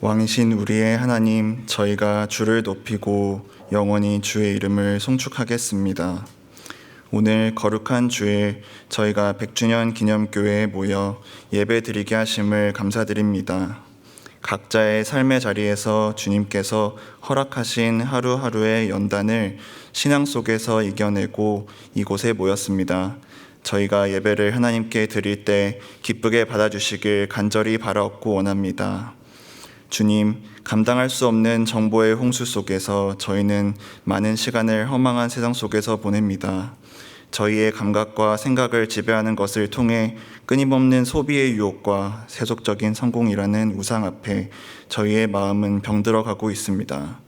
왕이신 우리의 하나님, 저희가 주를 높이고 영원히 주의 이름을 송축하겠습니다. 오늘 거룩한 주일 저희가 100주년 기념교회에 모여 예배드리게 하심을 감사드립니다. 각자의 삶의 자리에서 주님께서 허락하신 하루하루의 연단을 신앙 속에서 이겨내고 이곳에 모였습니다. 저희가 예배를 하나님께 드릴 때 기쁘게 받아주시길 간절히 바라옵고 원합니다. 주님, 감당할 수 없는 정보의 홍수 속에서 저희는 많은 시간을 허망한 세상 속에서 보냅니다. 저희의 감각과 생각을 지배하는 것을 통해 끊임없는 소비의 유혹과 세속적인 성공이라는 우상 앞에 저희의 마음은 병들어가고 있습니다.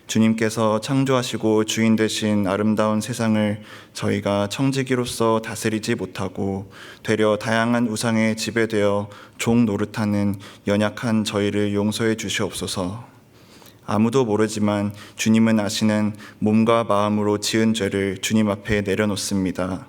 주님께서 창조하시고 주인 되신 아름다운 세상을 저희가 청지기로서 다스리지 못하고 되려 다양한 우상에 지배되어 종 노릇하는 연약한 저희를 용서해 주시옵소서. 아무도 모르지만 주님은 아시는 몸과 마음으로 지은 죄를 주님 앞에 내려놓습니다.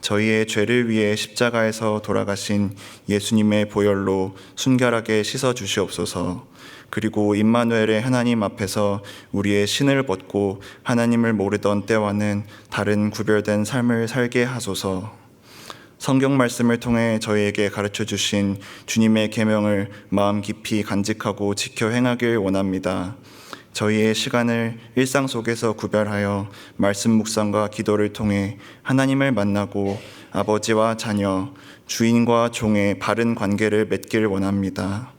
저희의 죄를 위해 십자가에서 돌아가신 예수님의 보혈로 순결하게 씻어 주시옵소서. 그리고 임마누엘의 하나님 앞에서 우리의 신을 벗고 하나님을 모르던 때와는 다른 구별된 삶을 살게 하소서. 성경 말씀을 통해 저희에게 가르쳐 주신 주님의 계명을 마음 깊이 간직하고 지켜 행하길 원합니다. 저희의 시간을 일상 속에서 구별하여 말씀 묵상과 기도를 통해 하나님을 만나고 아버지와 자녀, 주인과 종의 바른 관계를 맺길 원합니다.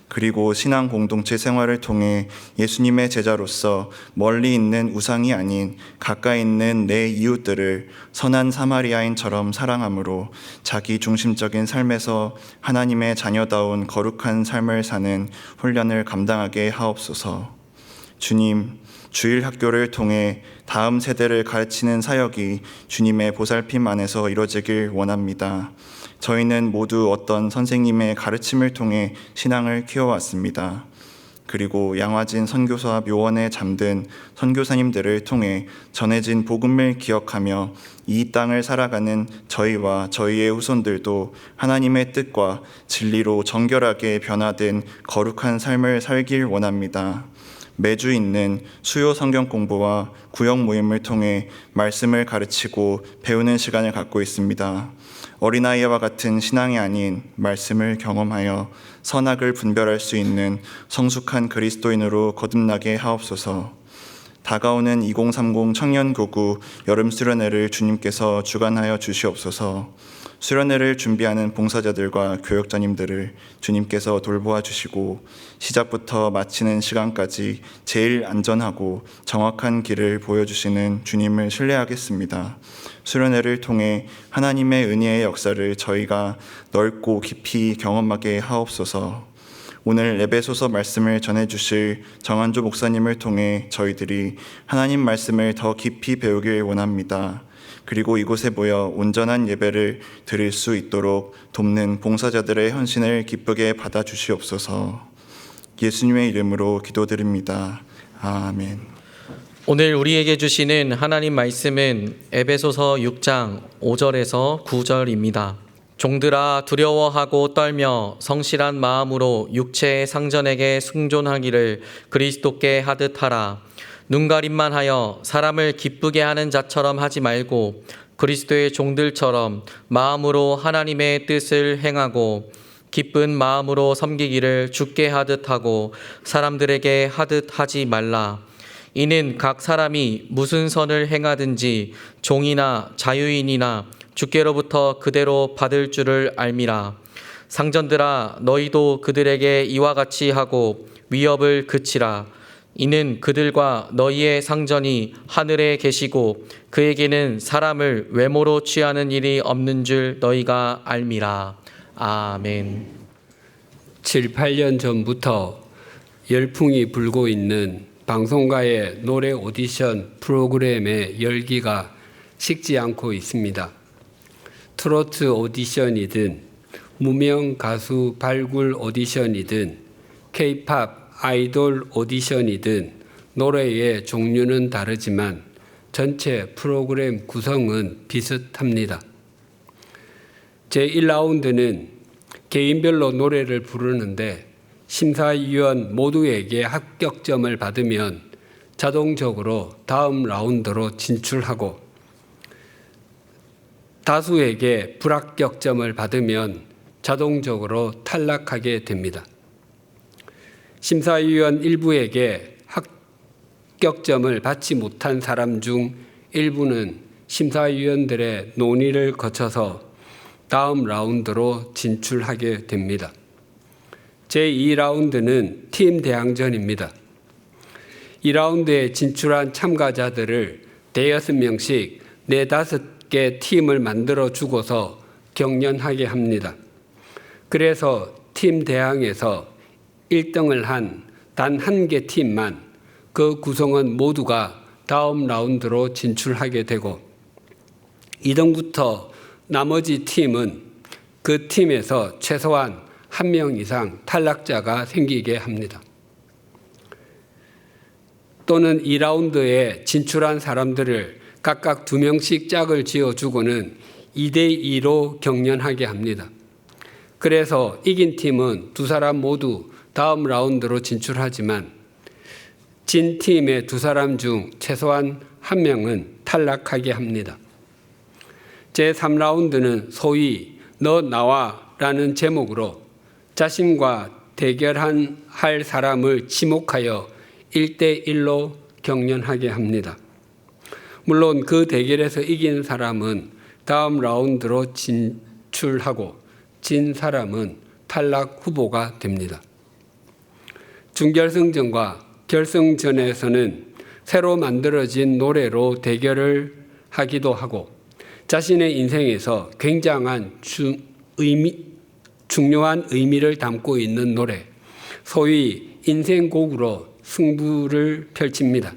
그리고 신앙 공동체 생활을 통해 예수님의 제자로서 멀리 있는 우상이 아닌 가까이 있는 내 이웃들을 선한 사마리아인처럼 사랑함으로 자기 중심적인 삶에서 하나님의 자녀다운 거룩한 삶을 사는 훈련을 감당하게 하옵소서. 주님, 주일 학교를 통해 다음 세대를 가르치는 사역이 주님의 보살핌 안에서 이루어지길 원합니다. 저희는 모두 어떤 선생님의 가르침을 통해 신앙을 키워왔습니다. 그리고 양화진 선교사 묘원에 잠든 선교사님들을 통해 전해진 복음을 기억하며 이 땅을 살아가는 저희와 저희의 후손들도 하나님의 뜻과 진리로 정결하게 변화된 거룩한 삶을 살길 원합니다. 매주 있는 수요 성경 공부와 구역 모임을 통해 말씀을 가르치고 배우는 시간을 갖고 있습니다. 어린아이와 같은 신앙이 아닌 말씀을 경험하여 선악을 분별할 수 있는 성숙한 그리스도인으로 거듭나게 하옵소서. 다가오는 2030 청년교구 여름 수련회를 주님께서 주관하여 주시옵소서. 수련회를 준비하는 봉사자들과 교역자님들을 주님께서 돌보아 주시고 시작부터 마치는 시간까지 제일 안전하고 정확한 길을 보여주시는 주님을 신뢰하겠습니다. 수련회를 통해 하나님의 은혜의 역사를 저희가 넓고 깊이 경험하게 하옵소서. 오늘 에베소서 말씀을 전해주실 정한조 목사님을 통해 저희들이 하나님 말씀을 더 깊이 배우길 원합니다. 그리고 이곳에 모여 온전한 예배를 드릴 수 있도록 돕는 봉사자들의 헌신을 기쁘게 받아주시옵소서. 예수님의 이름으로 기도드립니다. 아멘. 오늘 우리에게 주시는 하나님 말씀은 에베소서 6장 5절에서 9절입니다. 종들아 두려워하고 떨며 성실한 마음으로 육체의 상전에게 순종하기를 그리스도께 하듯 하라. 눈가림만 하여 사람을 기쁘게 하는 자처럼 하지 말고 그리스도의 종들처럼 마음으로 하나님의 뜻을 행하고 기쁜 마음으로 섬기기를 주께 하듯 하고 사람들에게 하듯 하지 말라. 이는 각 사람이 무슨 선을 행하든지 종이나 자유인이나 주께로부터 그대로 받을 줄을 알미라. 상전들아 너희도 그들에게 이와 같이 하고 위협을 그치라. 이는 그들과 너희의 상전이 하늘에 계시고 그에게는 사람을 외모로 취하는 일이 없는 줄 너희가 알미라. 아멘. 7, 8년 전부터 열풍이 불고 있는 방송가의 노래 오디션 프로그램의 열기가 식지 않고 있습니다. 트로트 오디션이든 무명 가수 발굴 오디션이든 K-팝 아이돌 오디션이든 노래의 종류는 다르지만 전체 프로그램 구성은 비슷합니다. 제1라운드는 개인별로 노래를 부르는데 심사위원 모두에게 합격점을 받으면 자동적으로 다음 라운드로 진출하고 다수에게 불합격점을 받으면 자동적으로 탈락하게 됩니다. 심사위원 일부에게 합격점을 받지 못한 사람 중 일부는 심사위원들의 논의를 거쳐서 다음 라운드로 진출하게 됩니다. 제2라운드는 팀 대항전입니다. 2라운드에 진출한 참가자들을 대여섯 명씩 4-5개 팀을 만들어 주고서 경연하게 합니다. 그래서 팀 대항에서 1등을 한 단 1개 팀만 그 구성원 모두가 다음 라운드로 진출하게 되고 2등부터 나머지 팀은 그 팀에서 최소한 1명 이상 탈락자가 생기게 합니다. 또는 2라운드에 진출한 사람들을 각각 2명씩 짝을 지어주고는 2대2로 경연하게 합니다. 그래서 이긴 팀은 2사람 모두 다음 라운드로 진출하지만 진 팀의 2사람 중 최소한 1명은 탈락하게 합니다. 제3라운드는 소위 너 나와 라는 제목으로 자신과 대결할 사람을 지목하여 1대1로 경연하게 합니다. 물론 그 대결에서 이긴 사람은 다음 라운드로 진출하고 진 사람은 탈락 후보가 됩니다. 준결승전과 결승전에서는 새로 만들어진 노래로 대결을 하기도 하고 자신의 인생에서 굉장한 중요한 의미를 담고 있는 노래, 소위 인생곡으로 승부를 펼칩니다.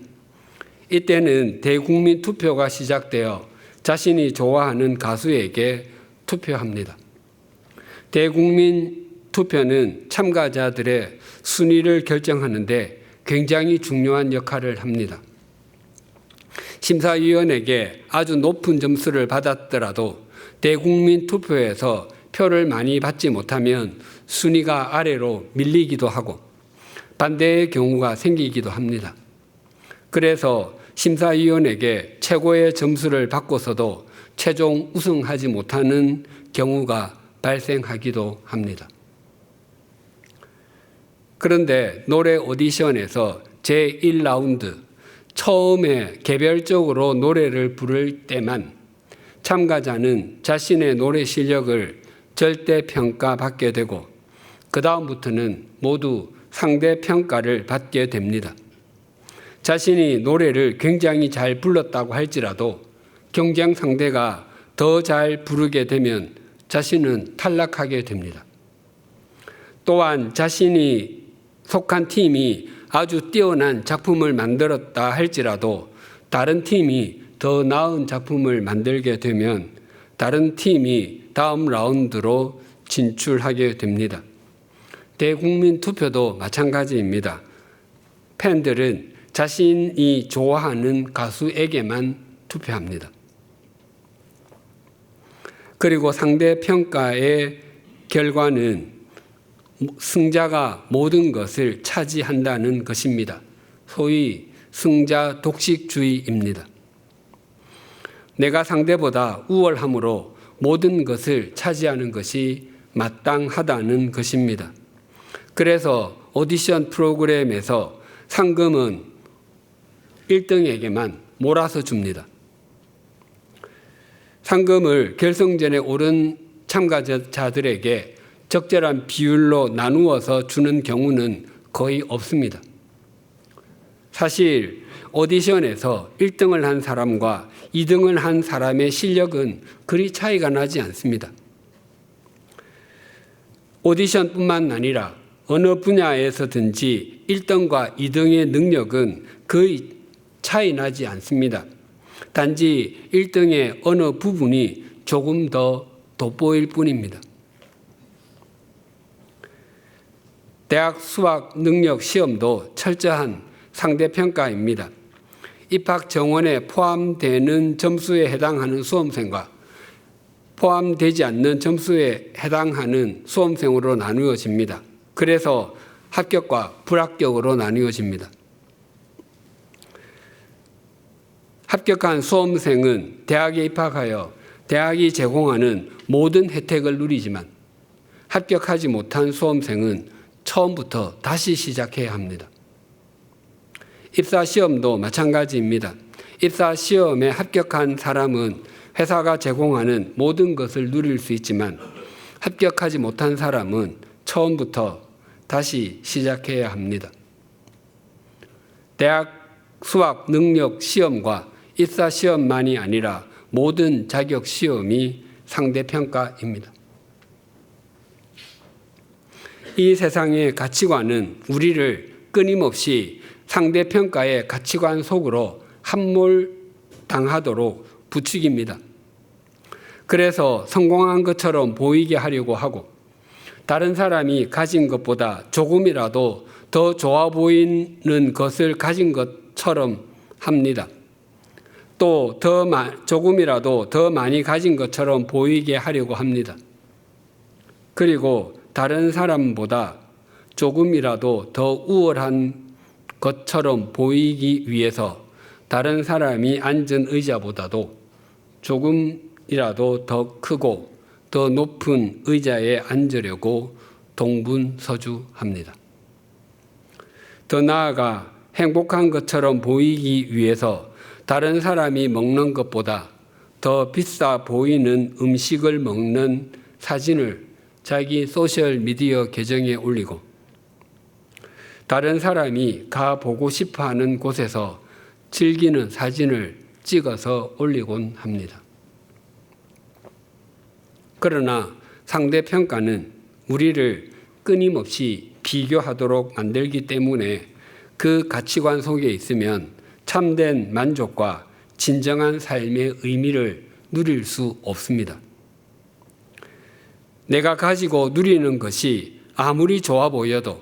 이때는 대국민 투표가 시작되어 자신이 좋아하는 가수에게 투표합니다. 대국민 투표는 참가자들의 순위를 결정하는데 굉장히 중요한 역할을 합니다. 심사위원에게 아주 높은 점수를 받았더라도 대국민 투표에서 표를 많이 받지 못하면 순위가 아래로 밀리기도 하고 반대의 경우가 생기기도 합니다. 그래서 심사위원에게 최고의 점수를 받고서도 최종 우승하지 못하는 경우가 발생하기도 합니다. 그런데 노래 오디션에서 제1라운드 처음에 개별적으로 노래를 부를 때만 참가자는 자신의 노래 실력을 절대 평가받게 되고 그 다음부터는 모두 상대 평가를 받게 됩니다. 자신이 노래를 굉장히 잘 불렀다고 할지라도 경쟁 상대가 더 잘 부르게 되면 자신은 탈락하게 됩니다. 또한 자신이 속한 팀이 아주 뛰어난 작품을 만들었다 할지라도 다른 팀이 더 나은 작품을 만들게 되면 다른 팀이 다음 라운드로 진출하게 됩니다. 대국민 투표도 마찬가지입니다. 팬들은 자신이 좋아하는 가수에게만 투표합니다. 그리고 상대 평가의 결과는 승자가 모든 것을 차지한다는 것입니다. 소위 승자 독식주의입니다. 내가 상대보다 우월함으로 모든 것을 차지하는 것이 마땅하다는 것입니다. 그래서 오디션 프로그램에서 상금은 1등에게만 몰아서 줍니다. 상금을 결승전에 오른 참가자들에게 적절한 비율로 나누어서 주는 경우는 거의 없습니다. 사실 오디션에서 1등을 한 사람과 2등을 한 사람의 실력은 그리 차이가 나지 않습니다. 오디션뿐만 아니라 어느 분야에서든지 1등과 2등의 능력은 거의 차이 나지 않습니다. 단지 1등의 어느 부분이 조금 더 돋보일 뿐입니다. 대학 수학 능력 시험도 철저한 상대평가입니다. 입학 정원에 포함되는 점수에 해당하는 수험생과 포함되지 않는 점수에 해당하는 수험생으로 나누어집니다. 그래서 합격과 불합격으로 나뉘어집니다. 합격한 수험생은 대학에 입학하여 대학이 제공하는 모든 혜택을 누리지만 합격하지 못한 수험생은 처음부터 다시 시작해야 합니다. 입사시험도 마찬가지입니다. 입사시험에 합격한 사람은 회사가 제공하는 모든 것을 누릴 수 있지만 합격하지 못한 사람은 처음부터 다시 시작해야 합니다. 대학 수학 능력 시험과 입사시험만이 아니라 모든 자격 시험이 상대평가입니다. 이 세상의 가치관은 우리를 끊임없이 상대평가의 가치관 속으로 함몰당하도록 부추깁니다. 그래서 성공한 것처럼 보이게 하려고 하고 다른 사람이 가진 것보다 조금이라도 더 좋아 보이는 것을 가진 것처럼 합니다. 또 조금이라도 더 많이 가진 것처럼 보이게 하려고 합니다. 그리고 다른 사람보다 조금이라도 더 우월한 것처럼 보이기 위해서 다른 사람이 앉은 의자보다도 조금이라도 더 크고 더 높은 의자에 앉으려고 동분서주합니다. 더 나아가 행복한 것처럼 보이기 위해서 다른 사람이 먹는 것보다 더 비싸 보이는 음식을 먹는 사진을 자기 소셜미디어 계정에 올리고 다른 사람이 가보고 싶어하는 곳에서 즐기는 사진을 찍어서 올리곤 합니다. 그러나 상대평가는 우리를 끊임없이 비교하도록 만들기 때문에 그 가치관 속에 있으면 참된 만족과 진정한 삶의 의미를 누릴 수 없습니다. 내가 가지고 누리는 것이 아무리 좋아 보여도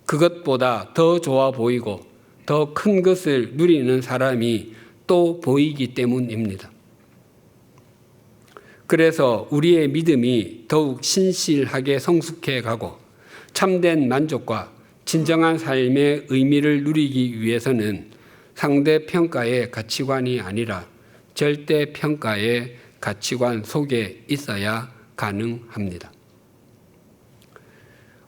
그것보다 더 좋아 보이고 더 큰 것을 누리는 사람이 또 보이기 때문입니다. 그래서 우리의 믿음이 더욱 신실하게 성숙해 가고 참된 만족과 진정한 삶의 의미를 누리기 위해서는 상대평가의 가치관이 아니라 절대평가의 가치관 속에 있어야 가능합니다.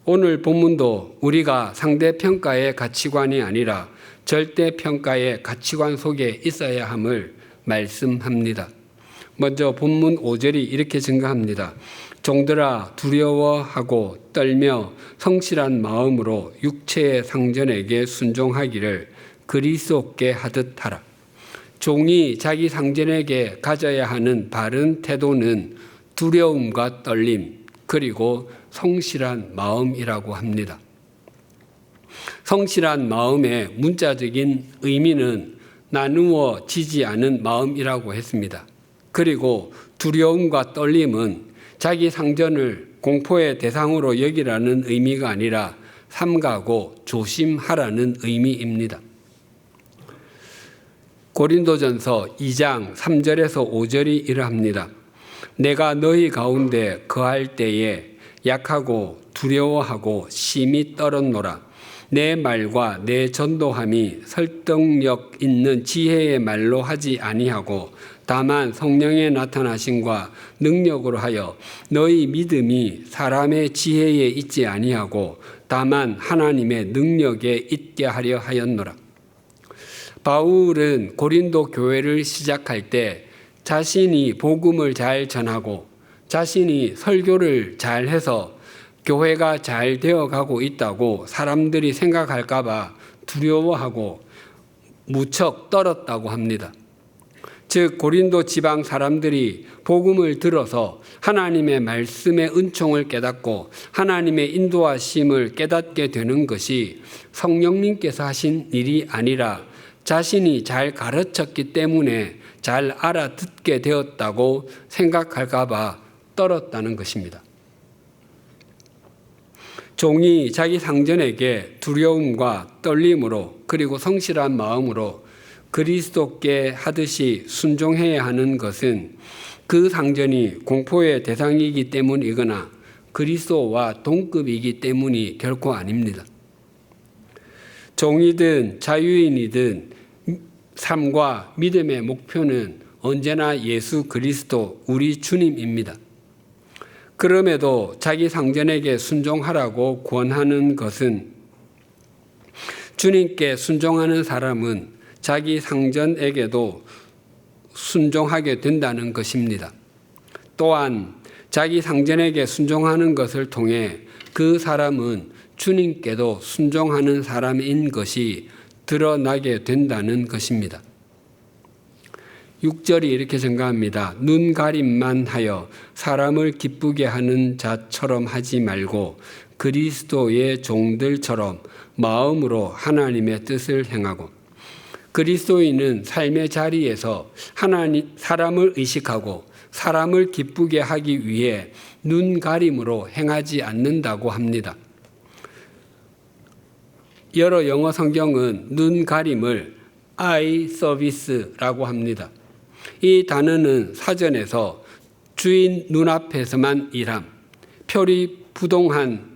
오늘 본문도 우리가 상대평가의 가치관이 아니라 절대평가의 가치관 속에 있어야 함을 말씀합니다. 먼저 본문 5절이 이렇게 증가합니다. 종들아 두려워하고 떨며 성실한 마음으로 육체의 상전에게 순종하기를 그리스도께 하듯 하라. 종이 자기 상전에게 가져야 하는 바른 태도는 두려움과 떨림 그리고 성실한 마음이라고 합니다. 성실한 마음의 문자적인 의미는 나누어지지 않은 마음이라고 했습니다. 그리고 두려움과 떨림은 자기 상전을 공포의 대상으로 여기라는 의미가 아니라 삼가고 조심하라는 의미입니다. 고린도전서 2장 3절에서 5절이 이러합니다. 내가 너희 가운데 거할 때에 약하고 두려워하고 심히 떨었노라. 내 말과 내 전도함이 설득력 있는 지혜의 말로 하지 아니하고 다만 성령의 나타나심과 능력으로 하여 너희 믿음이 사람의 지혜에 있지 아니하고 다만 하나님의 능력에 있게 하려 하였노라. 바울은 고린도 교회를 시작할 때 자신이 복음을 잘 전하고 자신이 설교를 잘 해서 교회가 잘 되어가고 있다고 사람들이 생각할까 봐 두려워하고 무척 떨었다고 합니다. 즉 고린도 지방 사람들이 복음을 들어서 하나님의 말씀의 은총을 깨닫고 하나님의 인도하심을 깨닫게 되는 것이 성령님께서 하신 일이 아니라 자신이 잘 가르쳤기 때문에 잘 알아듣게 되었다고 생각할까 봐 떨었다는 것입니다. 종이 자기 상전에게 두려움과 떨림으로 그리고 성실한 마음으로 그리스도께 하듯이 순종해야 하는 것은 그 상전이 공포의 대상이기 때문이거나 그리스도와 동급이기 때문이 결코 아닙니다. 종이든 자유인이든 삶과 믿음의 목표는 언제나 예수 그리스도 우리 주님입니다. 그럼에도 자기 상전에게 순종하라고 권하는 것은 주님께 순종하는 사람은 자기 상전에게도 순종하게 된다는 것입니다. 또한 자기 상전에게 순종하는 것을 통해 그 사람은 주님께도 순종하는 사람인 것이 드러나게 된다는 것입니다. 6절이 이렇게 증가합니다. 눈 가림만 하여 사람을 기쁘게 하는 자처럼 하지 말고 그리스도의 종들처럼 마음으로 하나님의 뜻을 행하고. 그리스도인은 삶의 자리에서 사람을 의식하고 사람을 기쁘게 하기 위해 눈 가림으로 행하지 않는다고 합니다. 여러 영어 성경은 눈 가림을 eye service라고 합니다. 이 단어는 사전에서 주인 눈앞에서만 일함, 표리부동한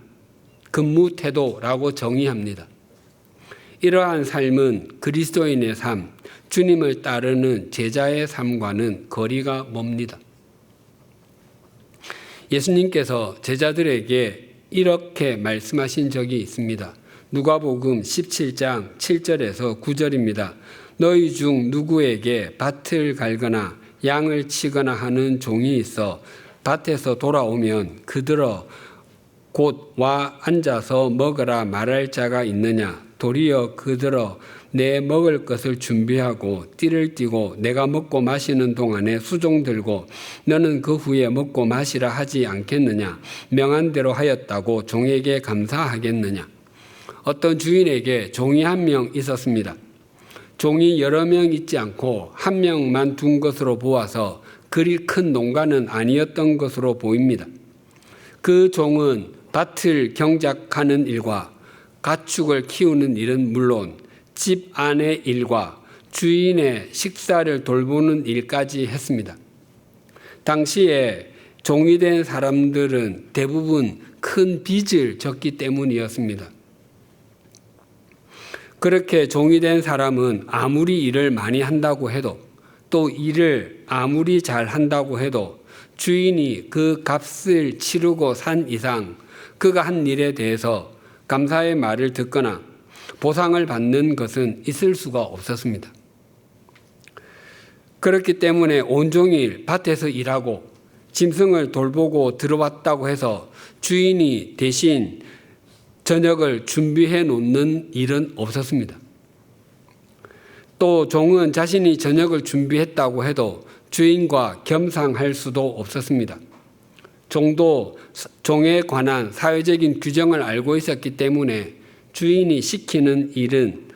근무 태도라고 정의합니다. 이러한 삶은 그리스도인의 삶, 주님을 따르는 제자의 삶과는 거리가 멉니다. 예수님께서 제자들에게 이렇게 말씀하신 적이 있습니다. 누가복음 17장 7절에서 9절입니다. 너희 중 누구에게 밭을 갈거나 양을 치거나 하는 종이 있어 밭에서 돌아오면 그들어 곧 와 앉아서 먹으라 말할 자가 있느냐? 도리어 그들어 내 먹을 것을 준비하고 띠를 띠고 내가 먹고 마시는 동안에 수종 들고 너는 그 후에 먹고 마시라 하지 않겠느냐? 명한 대로 하였다고 종에게 감사하겠느냐? 어떤 주인에게 종이 한 명 있었습니다. 종이 여러 명 있지 않고 한 명만 둔 것으로 보아서 그리 큰 농가는 아니었던 것으로 보입니다. 그 종은 밭을 경작하는 일과 가축을 키우는 일은 물론 집 안의 일과 주인의 식사를 돌보는 일까지 했습니다. 당시에 종이 된 사람들은 대부분 큰 빚을 졌기 때문이었습니다. 그렇게 종이 된 사람은 아무리 일을 많이 한다고 해도 또 일을 아무리 잘 한다고 해도 주인이 그 값을 치르고 산 이상 그가 한 일에 대해서 감사의 말을 듣거나 보상을 받는 것은 있을 수가 없었습니다. 그렇기 때문에 온종일 밭에서 일하고 짐승을 돌보고 들어왔다고 해서 주인이 대신 저녁을 준비해 놓는 일은 없었습니다. 또 종은 자신이 저녁을 준비했다고 해도 주인과 겸상할 수도 없었습니다. 종도 종에 관한 사회적인 규정을 알고 있었기 때문에 주인이 시키는 일은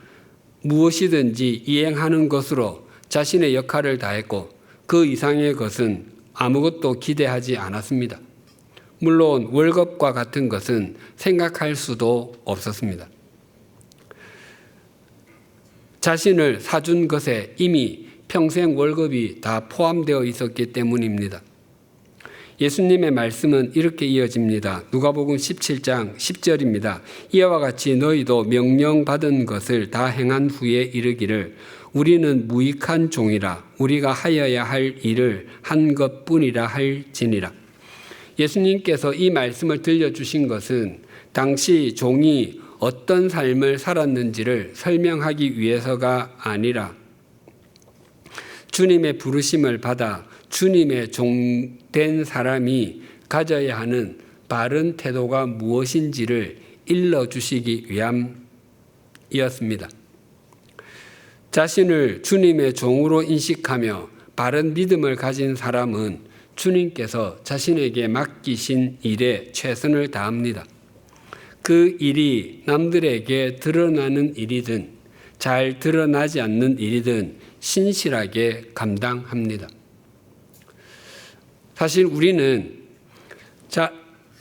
무엇이든지 이행하는 것으로 자신의 역할을 다했고 그 이상의 것은 아무것도 기대하지 않았습니다. 물론 월급과 같은 것은 생각할 수도 없었습니다. 자신을 사준 것에 이미 평생 월급이 다 포함되어 있었기 때문입니다. 예수님의 말씀은 이렇게 이어집니다. 누가복음 17장 10절입니다. 이와 같이 너희도 명령받은 것을 다 행한 후에 이르기를 우리는 무익한 종이라 우리가 하여야 할 일을 한 것뿐이라 할지니라. 예수님께서 이 말씀을 들려주신 것은 당시 종이 어떤 삶을 살았는지를 설명하기 위해서가 아니라 주님의 부르심을 받아 주님의 종된 사람이 가져야 하는 바른 태도가 무엇인지를 일러주시기 위함이었습니다. 자신을 주님의 종으로 인식하며 바른 믿음을 가진 사람은 주님께서 자신에게 맡기신 일에 최선을 다합니다. 그 일이 남들에게 드러나는 일이든 잘 드러나지 않는 일이든 신실하게 감당합니다. 사실 우리는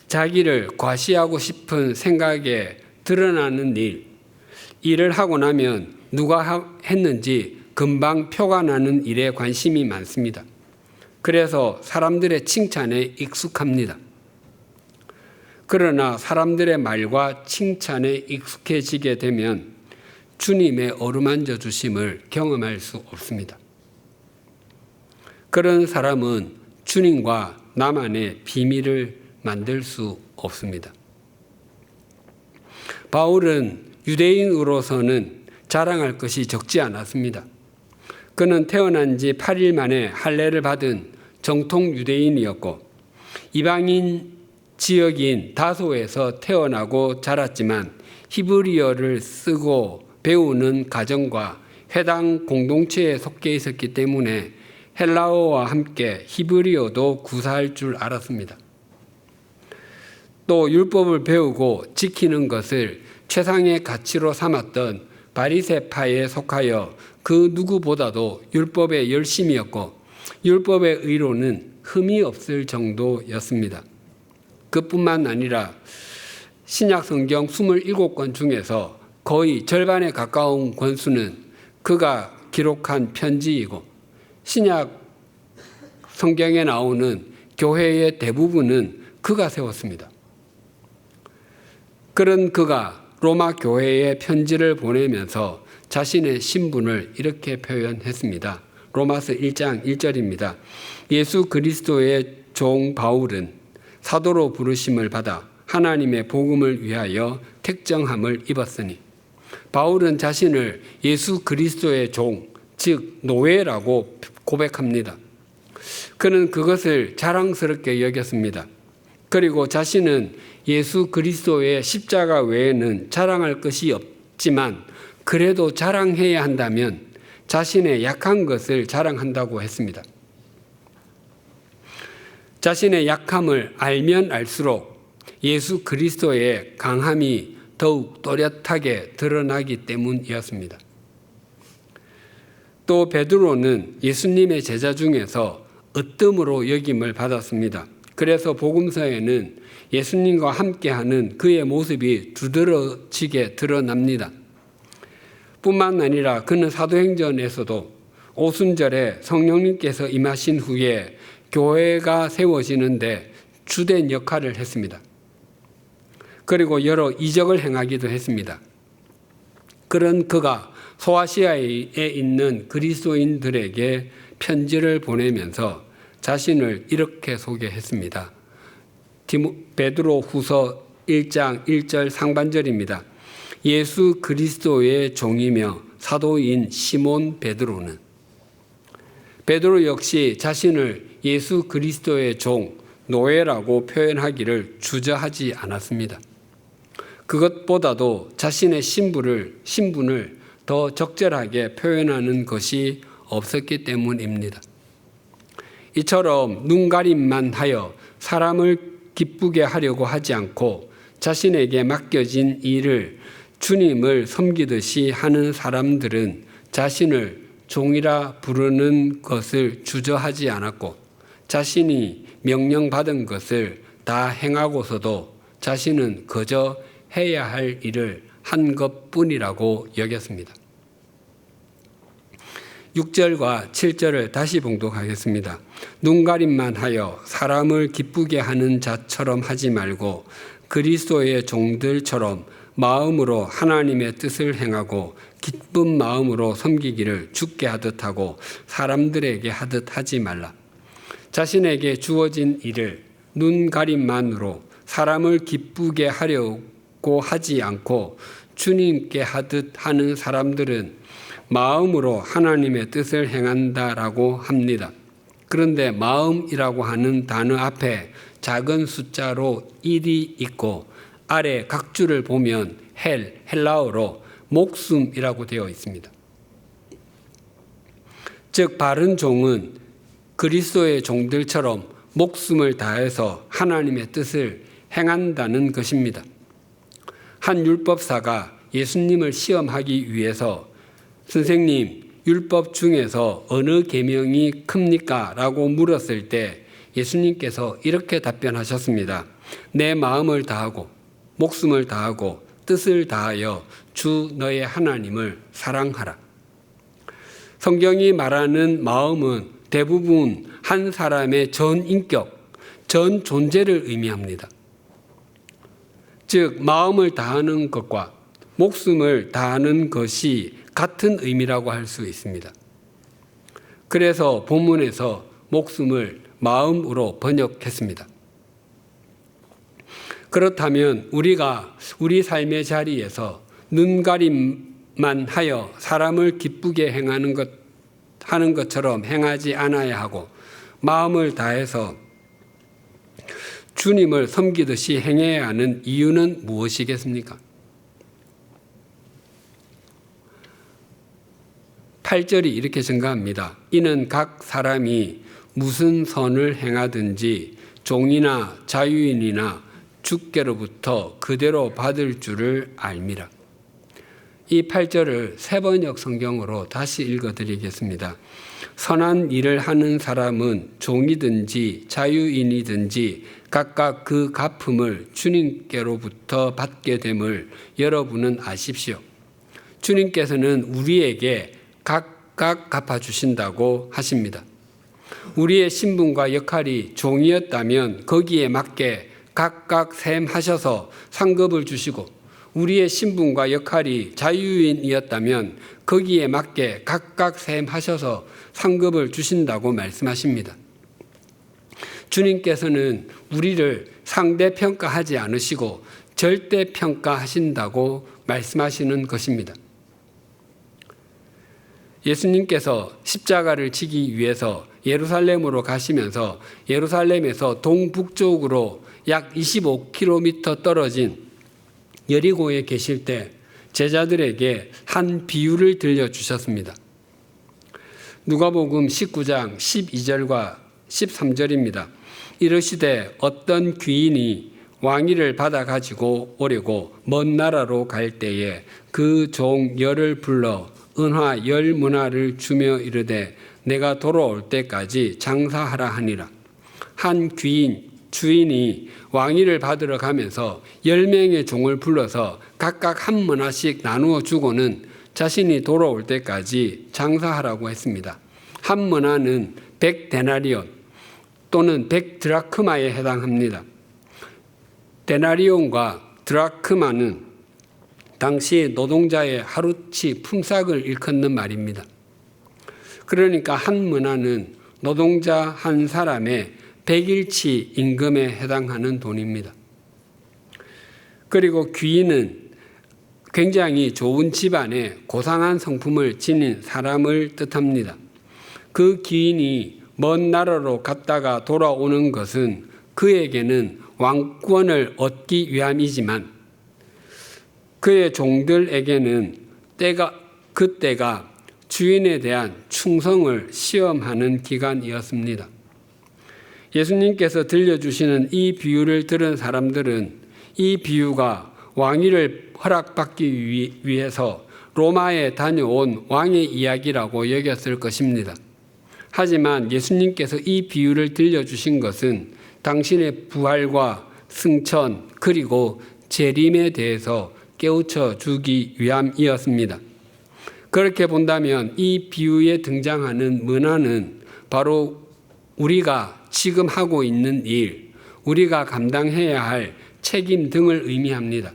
자기를 과시하고 싶은 생각에 드러나는 일을 하고 나면 누가 했는지 금방 표가 나는 일에 관심이 많습니다. 그래서 사람들의 칭찬에 익숙합니다. 그러나 사람들의 말과 칭찬에 익숙해지게 되면 주님의 어루만져 주심을 경험할 수 없습니다. 그런 사람은 주님과 나만의 비밀을 만들 수 없습니다. 바울은 유대인으로서는 자랑할 것이 적지 않았습니다. 그는 태어난 지 8일 만에 할례를 받은 정통 유대인이었고 이방인 지역인 다소에서 태어나고 자랐지만 히브리어를 쓰고 배우는 가정과 회당 공동체에 속해 있었기 때문에 헬라어와 함께 히브리어도 구사할 줄 알았습니다. 또 율법을 배우고 지키는 것을 최상의 가치로 삼았던 바리새파에 속하여 그 누구보다도 율법에 열심이었고 율법의 의로는 흠이 없을 정도였습니다. 그뿐만 아니라 신약 성경 27권 중에서 거의 절반에 가까운 권수는 그가 기록한 편지이고 신약 성경에 나오는 교회의 대부분은 그가 세웠습니다. 그런 그가 로마 교회에 편지를 보내면서 자신의 신분을 이렇게 표현했습니다. 로마서 1장 1절입니다. 예수 그리스도의 종 바울은 사도로 부르심을 받아 하나님의 복음을 위하여 택정함을 입었으니 바울은 자신을 예수 그리스도의 종, 즉 노예라고 고백합니다. 그는 그것을 자랑스럽게 여겼습니다. 그리고 자신은 예수 그리스도의 십자가 외에는 자랑할 것이 없지만 그래도 자랑해야 한다면 자신의 약한 것을 자랑한다고 했습니다. 자신의 약함을 알면 알수록 예수 그리스도의 강함이 더욱 또렷하게 드러나기 때문이었습니다. 또 베드로는 예수님의 제자 중에서 으뜸으로 여김을 받았습니다. 그래서 복음서에는 예수님과 함께하는 그의 모습이 두드러지게 드러납니다. 뿐만 아니라 그는 사도행전에서도 오순절에 성령님께서 임하신 후에 교회가 세워지는데 주된 역할을 했습니다. 그리고 여러 이적을 행하기도 했습니다. 그런 그가 소아시아에 있는 그리스도인들에게 편지를 보내면서 자신을 이렇게 소개했습니다. 베드로 후서 1장 1절 상반절입니다. 예수 그리스도의 종이며 사도인 시몬 베드로는 베드로 역시 자신을 예수 그리스도의 종, 노예라고 표현하기를 주저하지 않았습니다. 그것보다도 자신의 신분을 더 적절하게 표현하는 것이 없었기 때문입니다. 이처럼 눈가림만 하여 사람을 기쁘게 하려고 하지 않고 자신에게 맡겨진 일을 주님을 섬기듯이 하는 사람들은 자신을 종이라 부르는 것을 주저하지 않았고 자신이 명령받은 것을 다 행하고서도 자신은 그저 해야 할 일을 한 것뿐이라고 여겼습니다. 6절과 7절을 다시 봉독하겠습니다. 눈가림만 하여 사람을 기쁘게 하는 자처럼 하지 말고 그리스도의 종들처럼 마음으로 하나님의 뜻을 행하고 기쁜 마음으로 섬기기를 주께 하듯 하고 사람들에게 하듯 하지 말라. 자신에게 주어진 일을 눈가림만으로 사람을 기쁘게 하려고 하지 않고 주님께 하듯 하는 사람들은 마음으로 하나님의 뜻을 행한다라고 합니다. 그런데 마음이라고 하는 단어 앞에 작은 숫자로 1이 있고 아래 각 줄을 보면 헬라어로 목숨이라고 되어 있습니다. 즉 바른 종은 그리스도의 종들처럼 목숨을 다해서 하나님의 뜻을 행한다는 것입니다. 한 율법사가 예수님을 시험하기 위해서 선생님, 율법 중에서 어느 계명이 큽니까? 라고 물었을 때 예수님께서 이렇게 답변하셨습니다. 내 마음을 다하고 목숨을 다하고 뜻을 다하여 주 너의 하나님을 사랑하라. 성경이 말하는 마음은 대부분 한 사람의 전 인격, 전 존재를 의미합니다. 즉 마음을 다하는 것과 목숨을 다하는 것이 같은 의미라고 할 수 있습니다. 그래서 본문에서 목숨을 마음으로 번역했습니다. 그렇다면 우리가 우리 삶의 자리에서 눈가림만 하여 사람을 기쁘게 하는 것처럼 행하지 않아야 하고 마음을 다해서 주님을 섬기듯이 행해야 하는 이유는 무엇이겠습니까? 8절이 이렇게 증가합니다. 이는 각 사람이 무슨 선을 행하든지 종이나 자유인이나 주께로부터 그대로 받을 줄을 알미라. 이 8절을 세번역 성경으로 다시 읽어드리겠습니다. 선한 일을 하는 사람은 종이든지 자유인이든지 각각 그 갚음을 주님께로부터 받게 됨을 여러분은 아십시오. 주님께서는 우리에게 각각 갚아주신다고 하십니다. 우리의 신분과 역할이 종이었다면 거기에 맞게 각각 셈하셔서 상급을 주시고 우리의 신분과 역할이 자유인이었다면 거기에 맞게 각각 셈하셔서 상급을 주신다고 말씀하십니다. 주님께서는 우리를 상대평가하지 않으시고 절대평가하신다고 말씀하시는 것입니다. 예수님께서 십자가를 지기 위해서 예루살렘으로 가시면서 예루살렘에서 동북쪽으로 약 25km 떨어진 여리고에 계실 때 제자들에게 한 비유를 들려주셨습니다. 누가복음 19장 12절과 13절입니다. 이르시되 어떤 귀인이 왕위를 받아 가지고 오려고 먼 나라로 갈 때에 그 종 열을 불러 은화 10문화를 주며 이르되 내가 돌아올 때까지 장사하라 하니라. 한 주인이 왕위를 받으러 가면서 10명의 종을 불러서 각각 한 문화씩 나누어 주고는 자신이 돌아올 때까지 장사하라고 했습니다. 한 문화는 100데나리온 또는 100드라크마에 해당합니다. 데나리온과 드라크마는 당시 노동자의 하루치 품삯을 일컫는 말입니다. 그러니까 한 문화는 노동자 한 사람의 100일치 임금에 해당하는 돈입니다. 그리고 귀인은 굉장히 좋은 집안에 고상한 성품을 지닌 사람을 뜻합니다. 그 귀인이 먼 나라로 갔다가 돌아오는 것은 그에게는 왕권을 얻기 위함이지만 그의 종들에게는 그때가 주인에 대한 충성을 시험하는 기간이었습니다. 예수님께서 들려주시는 이 비유를 들은 사람들은 이 비유가 왕위를 허락받기 위해서 로마에 다녀온 왕의 이야기라고 여겼을 것입니다. 하지만 예수님께서 이 비유를 들려주신 것은 당신의 부활과 승천 그리고 재림에 대해서 깨우쳐 주기 위함이었습니다. 그렇게 본다면 이 비유에 등장하는 문화는 바로 우리가 지금 하고 있는 일, 우리가 감당해야 할 책임 등을 의미합니다.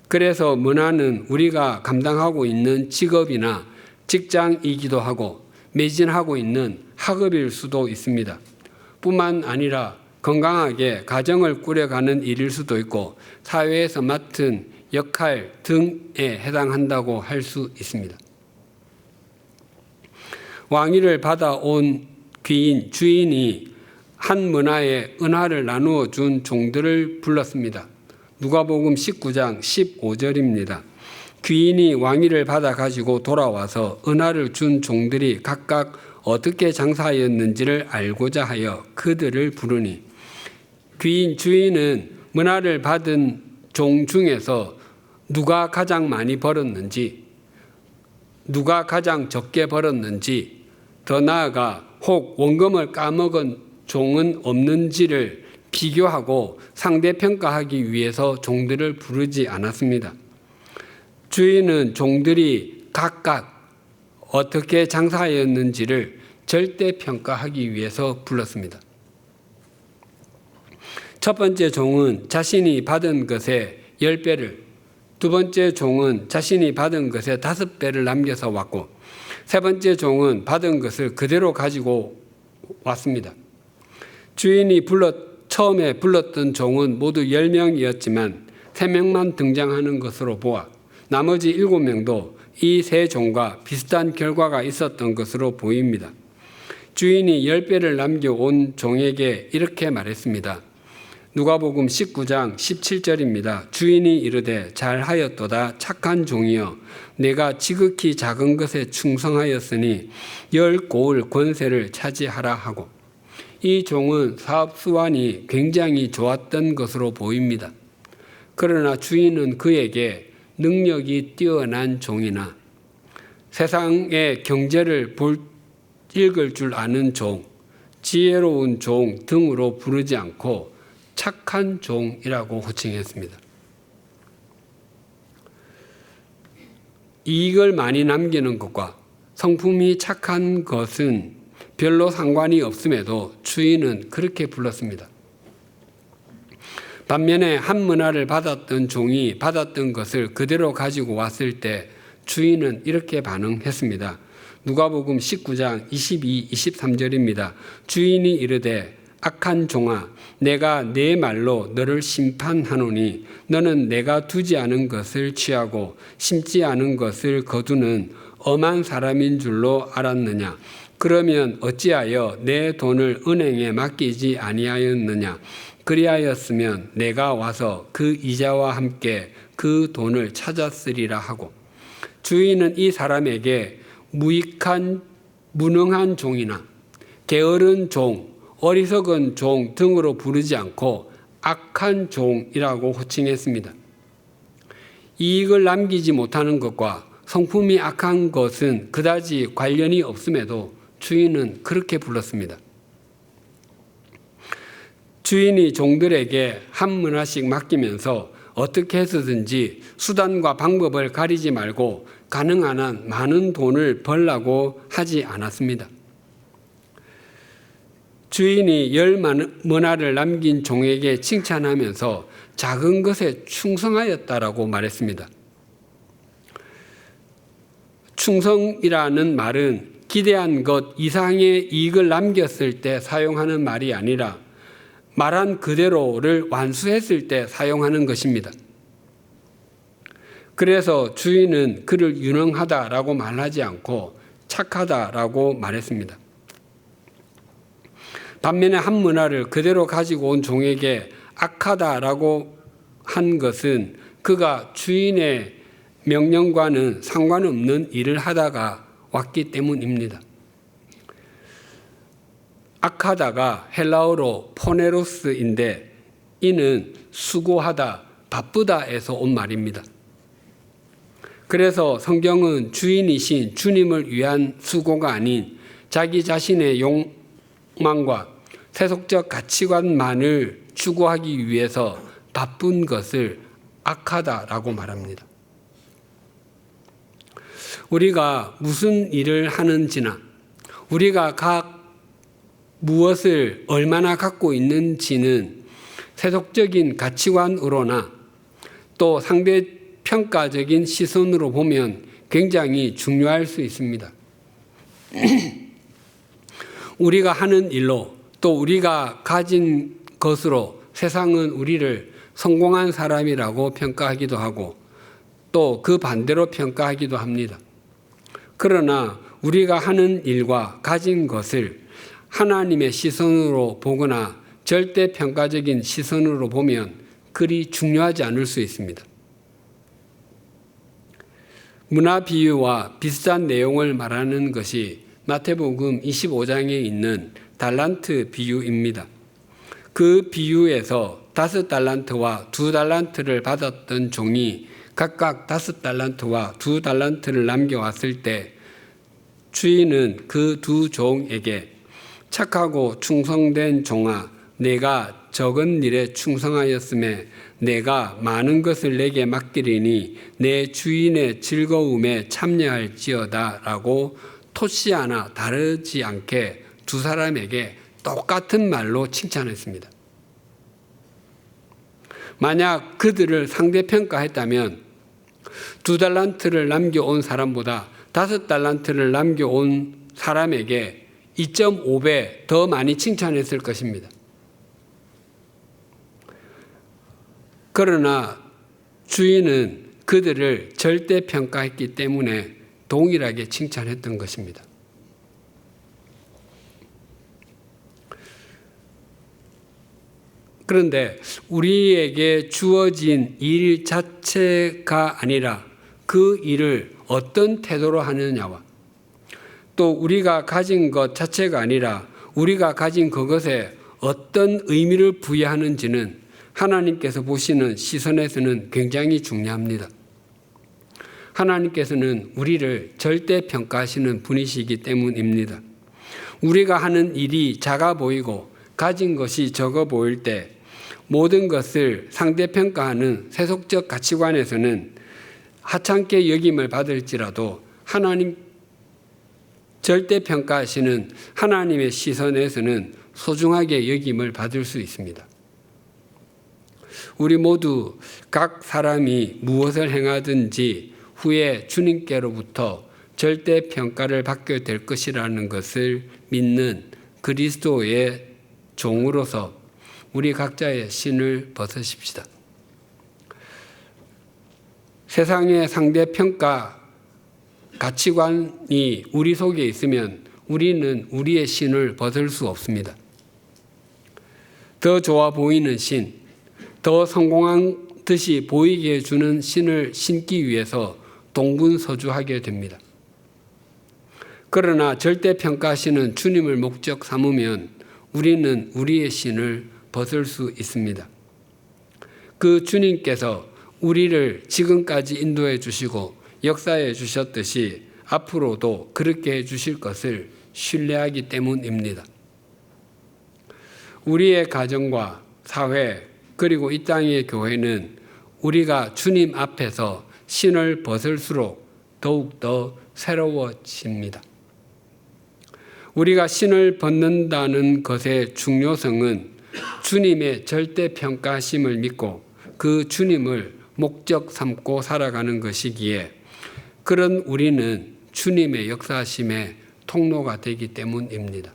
그래서 문화는 우리가 감당하고 있는 직업이나 직장이기도 하고 매진하고 있는 학업일 수도 있습니다. 뿐만 아니라 건강하게 가정을 꾸려가는 일일 수도 있고 사회에서 맡은 역할 등에 해당한다고 할 수 있습니다. 왕위를 받아온 귀인, 주인이 한 문화에 은화를 나누어 준 종들을 불렀습니다. 누가복음 19장 15절입니다. 귀인이 왕위를 받아 가지고 돌아와서 은화를 준 종들이 각각 어떻게 장사하였는지를 알고자 하여 그들을 부르니 주인은 은화를 받은 종 중에서 누가 가장 많이 벌었는지, 누가 가장 적게 벌었는지, 더 나아가 혹 원금을 까먹은 종은 없는지를 비교하고 상대평가하기 위해서 종들을 부르지 않았습니다. 주인은 종들이 각각 어떻게 장사하였는지를 절대평가하기 위해서 불렀습니다. 첫 번째 종은 자신이 받은 것의 10배를 두 번째 종은 자신이 받은 것의 5배를 남겨서 왔고, 세 번째 종은 받은 것을 그대로 가지고 왔습니다. 주인이 처음에 불렀던 종은 모두 10명이었지만 3명만 등장하는 것으로 보아 나머지 7명도 이 세 종과 비슷한 결과가 있었던 것으로 보입니다. 주인이 10배를 남겨온 종에게 이렇게 말했습니다. 누가복음 19장 17절입니다. 주인이 이르되 잘하였도다 착한 종이여 내가 지극히 작은 것에 충성하였으니 10고을 권세를 차지하라 하고, 이 종은 사업 수완이 굉장히 좋았던 것으로 보입니다. 그러나 주인은 그에게 능력이 뛰어난 종이나 세상의 경제를 읽을 줄 아는 종, 지혜로운 종 등으로 부르지 않고 착한 종이라고 호칭했습니다. 이익을 많이 남기는 것과 성품이 착한 것은 별로 상관이 없음에도 주인은 그렇게 불렀습니다. 반면에 한 문화를 받았던 종이 받았던 것을 그대로 가지고 왔을 때 주인은 이렇게 반응했습니다. 누가복음 19장 22, 23절입니다. 주인이 이르되 악한 종아 내가 내 말로 너를 심판하노니 너는 내가 두지 않은 것을 취하고 심지 않은 것을 거두는 엄한 사람인 줄로 알았느냐. 그러면 어찌하여 내 돈을 은행에 맡기지 아니하였느냐. 그리하였으면 내가 와서 그 이자와 함께 그 돈을 찾았으리라 하고, 주인은 이 사람에게 무익한 무능한 종이나 게으른 종, 어리석은 종 등으로 부르지 않고 악한 종이라고 호칭했습니다. 이익을 남기지 못하는 것과 성품이 악한 것은 그다지 관련이 없음에도 주인은 그렇게 불렀습니다. 주인이 종들에게 한 문화씩 맡기면서 어떻게 해서든지 수단과 방법을 가리지 말고 가능한 한 많은 돈을 벌라고 하지 않았습니다. 주인이 10문화를 남긴 종에게 칭찬하면서 작은 것에 충성하였다라고 말했습니다. 충성이라는 말은 기대한 것 이상의 이익을 남겼을 때 사용하는 말이 아니라 말한 그대로를 완수했을 때 사용하는 것입니다. 그래서 주인은 그를 유능하다라고 말하지 않고 착하다라고 말했습니다. 반면에 한 문화를 그대로 가지고 온 종에게 악하다라고 한 것은 그가 주인의 명령과는 상관없는 일을 하다가 왔기 때문입니다. 악하다가 헬라어로 포네로스인데 이는 수고하다, 바쁘다에서 온 말입니다. 그래서 성경은 주인이신 주님을 위한 수고가 아닌 자기 자신의 욕망과 세속적 가치관만을 추구하기 위해서 바쁜 것을 악하다라고 말합니다. 우리가 무슨 일을 하는지나 우리가 각 무엇을 얼마나 갖고 있는지는 세속적인 가치관으로나 또 상대 평가적인 시선으로 보면 굉장히 중요할 수 있습니다. 우리가 하는 일로 또 우리가 가진 것으로 세상은 우리를 성공한 사람이라고 평가하기도 하고 또 그 반대로 평가하기도 합니다. 그러나 우리가 하는 일과 가진 것을 하나님의 시선으로 보거나 절대 평가적인 시선으로 보면 그리 중요하지 않을 수 있습니다. 문화 비유와 비슷한 내용을 말하는 것이 마태복음 25장에 있는 달란트 비유입니다. 그 비유에서 5달란트와 2달란트를 받았던 종이 각각 5달란트와 2달란트를 남겨왔을 때 주인은 그 두 종에게 착하고 충성된 종아, 내가 적은 일에 충성하였음에 내가 많은 것을 내게 맡기리니 내 주인의 즐거움에 참여할지어다 라고 토시 하나 다르지 않게 두 사람에게 똑같은 말로 칭찬했습니다. 만약 그들을 상대평가했다면 2달란트를 남겨온 사람보다 5달란트를 남겨온 사람에게 2.5배 더 많이 칭찬했을 것입니다. 그러나 주인은 그들을 절대평가했기 때문에 동일하게 칭찬했던 것입니다. 그런데 우리에게 주어진 일 자체가 아니라 그 일을 어떤 태도로 하느냐와 또 우리가 가진 것 자체가 아니라 우리가 가진 그것에 어떤 의미를 부여하는지는 하나님께서 보시는 시선에서는 굉장히 중요합니다. 하나님께서는 우리를 절대 평가하시는 분이시기 때문입니다. 우리가 하는 일이 작아 보이고 가진 것이 적어 보일 때 모든 것을 상대평가하는 세속적 가치관에서는 하찮게 여김을 받을지라도 하나님 절대평가하시는 하나님의 시선에서는 소중하게 여김을 받을 수 있습니다. 우리 모두 각 사람이 무엇을 행하든지 후에 주님께로부터 절대평가를 받게 될 것이라는 것을 믿는 그리스도의 종으로서 우리 각자의 신을 벗으십시다. 세상의 상대평가 가치관이 우리 속에 있으면 우리는 우리의 신을 벗을 수 없습니다. 더 좋아 보이는 신, 더 성공한 듯이 보이게 해주는 신을 신기 위해서 동분서주하게 됩니다. 그러나 절대평가하시는 주님을 목적 삼으면 우리는 우리의 신을 벗을 수 있습니다. 그 주님께서 우리를 지금까지 인도해 주시고 역사해 주셨듯이 앞으로도 그렇게 해 주실 것을 신뢰하기 때문입니다. 우리의 가정과 사회 그리고 이 땅의 교회는 우리가 주님 앞에서 신을 벗을수록 더욱더 새로워집니다. 우리가 신을 벗는다는 것의 중요성은 주님의 절대평가심을 믿고 그 주님을 목적 삼고 살아가는 것이기에 그런 우리는 주님의 역사심의 통로가 되기 때문입니다.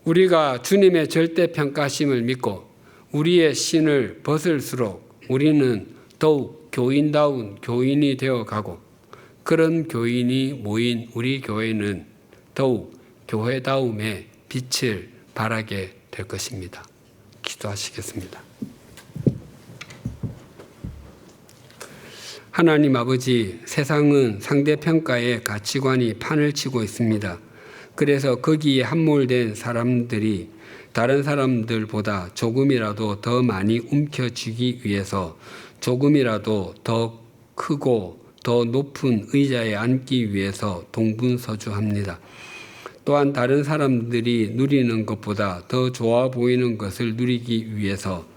우리가 주님의 절대평가심을 믿고 우리의 신을 벗을수록 우리는 더욱 교인다운 교인이 되어가고 그런 교인이 모인 우리 교회는 더욱 교회다움의 빛을 발하게 될 것입니다. 기도하시겠습니다. 하나님 아버지, 세상은 상대평가의 가치관이 판을 치고 있습니다. 그래서 거기에 함몰된 사람들이 다른 사람들보다 조금이라도 더 많이 움켜쥐기 위해서 조금이라도 더 크고 더 높은 의자에 앉기 위해서 동분서주합니다. 또한 다른 사람들이 누리는 것보다 더 좋아 보이는 것을 누리기 위해서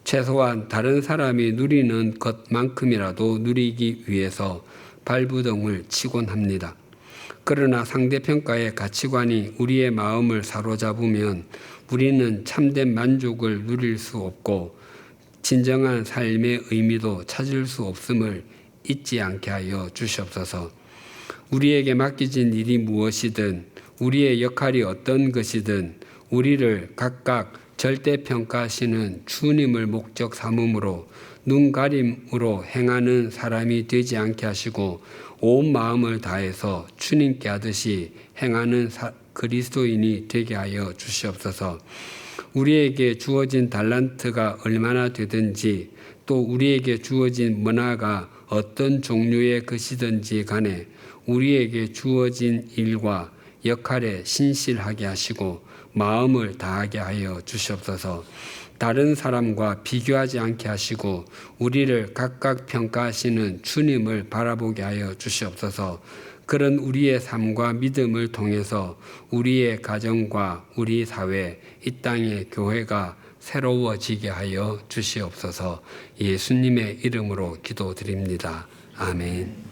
최소한 다른 사람이 누리는 것만큼이라도 누리기 위해서 발부동을 치곤 합니다. 그러나 상대평가의 가치관이 우리의 마음을 사로잡으면 우리는 참된 만족을 누릴 수 없고 진정한 삶의 의미도 찾을 수 없음을 잊지 않게 하여 주시옵소서. 우리에게 맡겨진 일이 무엇이든 우리의 역할이 어떤 것이든 우리를 각각 절대평가하시는 주님을 목적 삼음으로 눈가림으로 행하는 사람이 되지 않게 하시고 온 마음을 다해서 주님께 하듯이 행하는 그리스도인이 되게 하여 주시옵소서. 우리에게 주어진 달란트가 얼마나 되든지 또 우리에게 주어진 문화가 어떤 종류의 것이든지 간에 우리에게 주어진 일과 역할에 신실하게 하시고 마음을 다하게 하여 주시옵소서. 다른 사람과 비교하지 않게 하시고 우리를 각각 평가하시는 주님을 바라보게 하여 주시옵소서. 그런 우리의 삶과 믿음을 통해서 우리의 가정과 우리 사회, 이 땅의 교회가 새로워지게 하여 주시옵소서. 예수님의 이름으로 기도드립니다. 아멘.